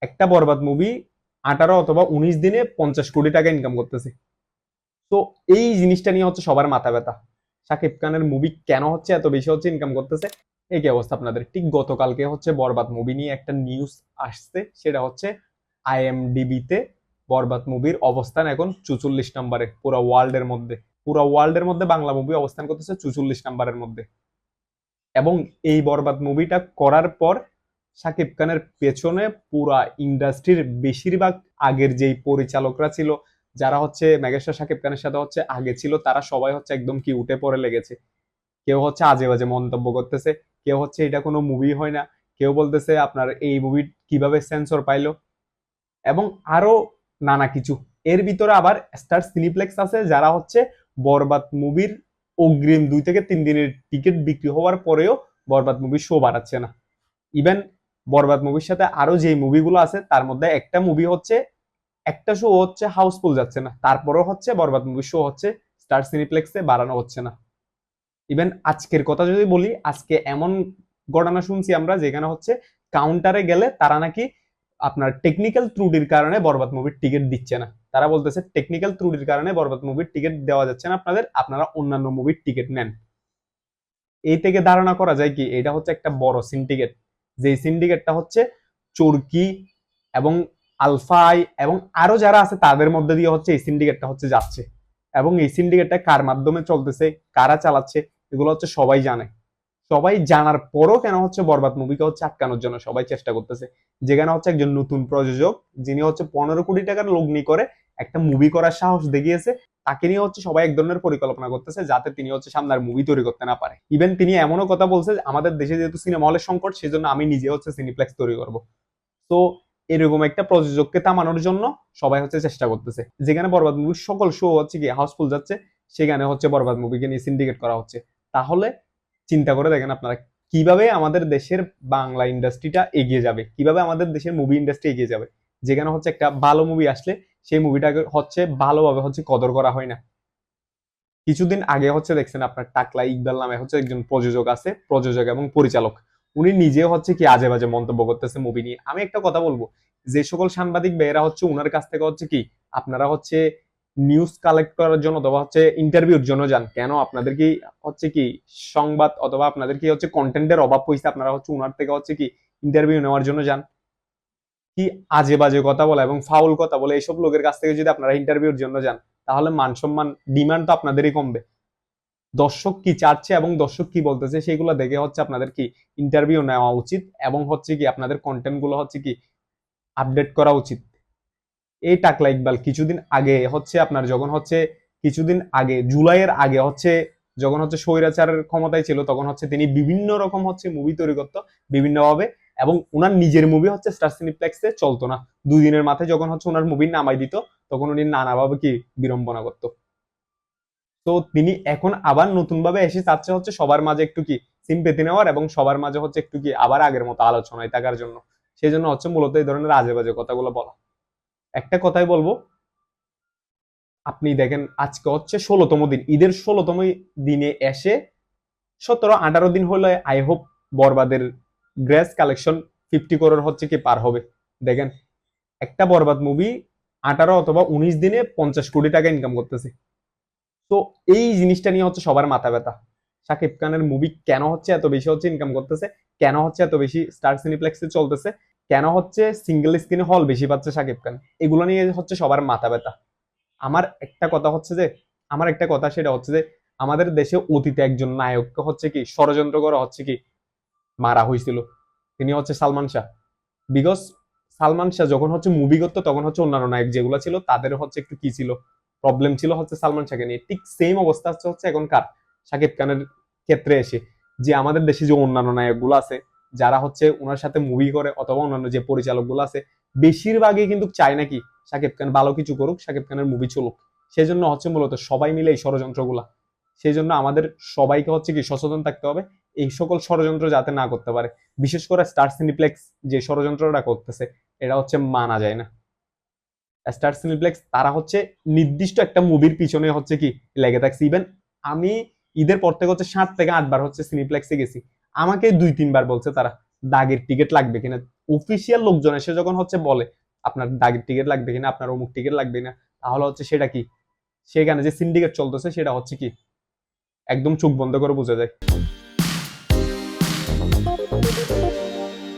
একটা বরবাদ মুভি 18 অথবা 19 দিনে 50 কোটি টাকা ইনকাম করতেছে। তো এই জিনিসটা নিয়ে হচ্ছে সবার মাথা ব্যথা। শাকিব খানের মুভি কেন হচ্ছে এত বেশি হচ্ছে ইনকাম করতেছে? এই কি অবস্থা আপনাদের? ঠিক গতকালকে হচ্ছে বরবাদ মুভি নিয়ে একটা নিউজ আসছে, সেটা হচ্ছে আইএমডিবিতে বরবাদ মুভির অবস্থান এখন 44 নম্বরে পুরো ওয়ার্ল্ডের মধ্যে। পুরো ওয়ার্ল্ডের মধ্যে বাংলা মুভি অবস্থান করতেছে 44 নম্বরের মধ্যে। এবং এই বরবাদ মুভিটা করার পর শাকিব খানের পেছনে পুরা ইন্ডাস্ট্রির বেশিরভাগ আগের যেই পরিচালকরা ছিল, যারা হচ্ছে মেগাস্টার শাকিব খানের সাথে হচ্ছে আগে ছিল, তারা সবাই হচ্ছে একদম কি উঠে পড়ে লেগেছে। কেউ হচ্ছে আজে বাজে মন্তব্য করতেছে, কেউ হচ্ছে এটা কোনো মুভি হয় না, কেউ বলতেছে আপনার এই মুভি কিভাবে সেন্সর পাইলো, এবং আরো নানা কিছু। এর ভিতরে আবার স্টার সিনিপ্লেক্স আছে, যারা হচ্ছে বরবাদ মুভির অগ্রিম 2 থেকে 3 দিনের টিকিট বিক্রি হওয়ার পরেও বরবাদ মুভির শো বাড়াচ্ছে না। ইভেন বরবাদ মুভির সাথে আরো যে মুভিগুলো আছে তার মধ্যে একটা মুভি হচ্ছে, একটা শো হচ্ছে হাউসফুল যাচ্ছে না, তারপরেও হচ্ছে বরবাদ মুভির শো হচ্ছে স্টার সিনিপ্লেক্সে বাড়ানো হচ্ছে না। ইভেন আজকের কথা যদি বলি, আজকে এমন ঘটনা শুনছি আমরা যেখানে হচ্ছে কাউন্টারে গেলে তারা নাকি আপনার টেকনিক্যাল ত্রুটির কারণে বরবাদ মুভির টিকিট দিচ্ছে না। তারা বলতেছে টেকনিক্যাল ত্রুটির কারণে বরবাদ মুভির টিকিট দেওয়া যাচ্ছে না আপনাদের, আপনারা অন্যান্য মুভির টিকিট নেন। এই থেকে ধারণা করা যায় কি এটা হচ্ছে একটা বড় সিন্ডিকেট, যে সিন্ডিকেটটা হচ্ছে চরকি এবং আলফাই এবং আরো যারা আছে তাদের মধ্যে দিয়ে হচ্ছে এই সিন্ডিকেটটা হচ্ছে যাচ্ছে। এবং এই সিন্ডিকেটটা কার মাধ্যমে চলতেছে, কারা চালাচ্ছে, এগুলো হচ্ছে সবাই জানে। সবাই জানার পরও কেন হচ্ছে বরবাদ মুভিকে হচ্ছে আটকানোর জন্য সবাই চেষ্টা করতেছে। যেখানে হচ্ছে একজন নতুন প্রযোজক, যিনি হচ্ছে 15 কোটি টাকার লগ্নি করে একটা মুভি করার সাহস দেখিয়েছে, তাকে নিয়ে হচ্ছে সবাই এক ধরনের পরিকল্পনা করতেছে যাতে তিনি হচ্ছে সামনে আর মুভি তৈরি করতে না পারে। ইভেন তিনি এমনও কথা বলছে যে আমাদের দেশে যেহেতু সিনেমা হলের সংকট, সেজন্য আমি নিজে হচ্ছে সিনিপ্লেক্স তৈরি করব। তো এরকম একটা প্রযোজককে থামানোর জন্য সবাই হচ্ছে চেষ্টা করতেছে। যেখানে বরবাদ মুভির সকল শো হচ্ছে কি হাউসফুল যাচ্ছে, সেখানে হচ্ছে বরবাদ মুভিকে নিয়ে সিন্ডিকেট করা হচ্ছে। তাহলে চিন্তা করে দেখেন আপনারা, কিভাবে আমাদের দেশের বাংলা ইন্ডাস্ট্রিটা এগিয়ে যাবে, কিভাবে আমাদের দেশের মুভি ইন্ডাস্ট্রি এগিয়ে যাবে, যেখানে হচ্ছে একটা ভালো মুভি আসলে সেই মুভিটাকে হচ্ছে ভালোভাবে হচ্ছে কদর করা হয় না। কিছুদিন আগে হচ্ছে দেখছেন আপনার টাকলা ইকবাল নামে হচ্ছে একজন প্রযোজক আছে, প্রযোজক এবং পরিচালক, উনি নিজে হচ্ছে কি আজে বাজে মন্তব্য করতেছে মুভি নিয়ে। আমি একটা কথা বলবো, যে সকল সাংবাদিক ভাইয়েরা হচ্ছে উনার কাছ থেকে হচ্ছে কি আপনারা হচ্ছে নিউজ কালেক্ট করার জন্য অথবা হচ্ছে ইন্টারভিউর জন্য যান, কেন আপনাদের কি হচ্ছে কি সংবাদ অথবা আপনাদের কি হচ্ছে কন্টেন্টের অভাব হয়েছে, আপনারা হচ্ছে উনার থেকে হচ্ছে কি ইন্টারভিউ নেওয়ার জন্য যান? কি আজে বাজে কথা বলে এবং ফাউল কথা বলে এইসব লোকের কাছ থেকে যদি আপনারা ইন্টারভিউর জন্য যান, তাহলে মান সম্মান ডিমান্ড তো আপনাদেরই কমবে। দর্শক কি চাচ্ছে এবং দর্শক কি বলতেছে সেগুলো দেখে হচ্ছে আপনাদের কি ইন্টারভিউ নেওয়া উচিত, এবং হচ্ছে কি আপনাদের কন্টেন্ট গুলো হচ্ছে কি আপডেট করা উচিত। এই টাকলা ইকবাল কিছুদিন আগে হচ্ছে আপনার যখন হচ্ছে কিছুদিন আগে জুলাইয়ের আগে হচ্ছে যখন হচ্ছে স্বৈরাচারের ক্ষমতায় ছিল, তখন হচ্ছে তিনি বিভিন্ন রকম হচ্ছে মুভি তৈরি করতো বিভিন্নভাবে, এবং উনার নিজের মুভি হচ্ছে স্টার সিনিপ্লেক্সে চলতো না। 2 দিনের মাথায় যখন হচ্ছে উনার মুভি নামাই দিত, তখন উনি নানাভাবে কি বিড়ম্বনা করতো। তো তিনি এখন আবার নতুন ভাবে এসে চাচ্ছে হচ্ছে সবার মাঝে একটু কি সিম্পেথি নেওয়ার এবং সবার মাঝে হচ্ছে একটু কি আবার আগের মতো আলোচনায় থাকার জন্য। সেই জন্য হচ্ছে মূলত এই ধরনের আজে বাজে কথাগুলো বলা। একটা কথাই বলবো, আপনি দেখেন আজকে হচ্ছে 16তম দিন, ঈদের 16তম দিনে এসে 17-18 দিন হলে আই হোপ বরবাদের গ্রেস কালেকশন 50 crore হচ্ছে কি পার হবে। দেখেন একটা বরবাদ মুভি 18 অথবা 19 দিনে 50 কোটি টাকা ইনকাম করতেছে। তো এই জিনিসটা নিয়ে হচ্ছে সবার মাথা ব্যথা। শাকিব খানের মুভি কেন হচ্ছে এত বেশি হচ্ছে ইনকাম করতেছে, কেন হচ্ছে এত বেশি স্টার সিনিপ্লেক্সে চলতেছে, কেন হচ্ছে সিঙ্গেল স্ক্রিনে হল বেশি পাচ্ছে শাকিব খান, এগুলো নিয়ে হচ্ছে সবার মাথা ব্যথা। আমার একটা কথা হচ্ছে যে আমার একটা কথা সেটা হচ্ছে যে আমাদের দেশে অতীতে একজন নায়ককে হচ্ছে কি ষড়যন্ত্র করা হচ্ছে কি মারা হয়েছিল, তিনি হচ্ছে সালমান শাহ। বিকজ সালমান শাহ যখন হচ্ছে মুভি করতো তখন হচ্ছে অন্যান্য নায়ক যেগুলো ছিল তাদের হচ্ছে একটু কি ছিল, প্রবলেম ছিল হচ্ছে সালমান শাহকে নিয়ে। ঠিক সেম অবস্থা হচ্ছে এখনকার শাকিব খানের ক্ষেত্রে এসে, যে আমাদের দেশে যে অন্যান্য নায়কগুলো আছে যারা হচ্ছে ওনার সাথে মুভি করে অথবা অন্যান্য যে পরিচালকগুলো আছে, বেশিরভাগই কিন্তু চায় নাকি শাকিব খান ভালো কিছু করুক, শাকিব খানের মুভি চলুক। সেই জন্য হচ্ছে মূলত সবাই মিলে এই ষড়যন্ত্রগুলা। সেই জন্য আমাদের সবাইকে হচ্ছে কি সচেতন থাকতে হবে এই সকল ষড়যন্ত্র যাতে না করতে পারে। বিশেষ করে স্টার সিনিপ্লেক্স যে ষড়যন্ত্রটা করতেছে, এটা হচ্ছে মানা যায় না। স্টার সিনিপ্লেক্স তারা হচ্ছে নির্দিষ্ট একটা মুভির পিছনে হচ্ছে কি লেগে থাকছে। ইভেন আমি ঈদের পর থেকে হচ্ছে 7 থেকে 8 বার হচ্ছে সিনিপ্লেক্সে গেছি, আমাকে 2-3 বার বলছে তারা দাগের টিকিট লাগবে কিনা, অফিসিয়াল লোকজন এসে যখন হচ্ছে বলে আপনার দাগের টিকিট লাগবে কিনা, আপনার অমুক টিকিট লাগবে না, তাহলে হচ্ছে সেটা কি, সেখানে যে সিন্ডিকেট চলতেছে সেটা হচ্ছে কি একদম চোখ বন্ধ করে বোঝা যায়।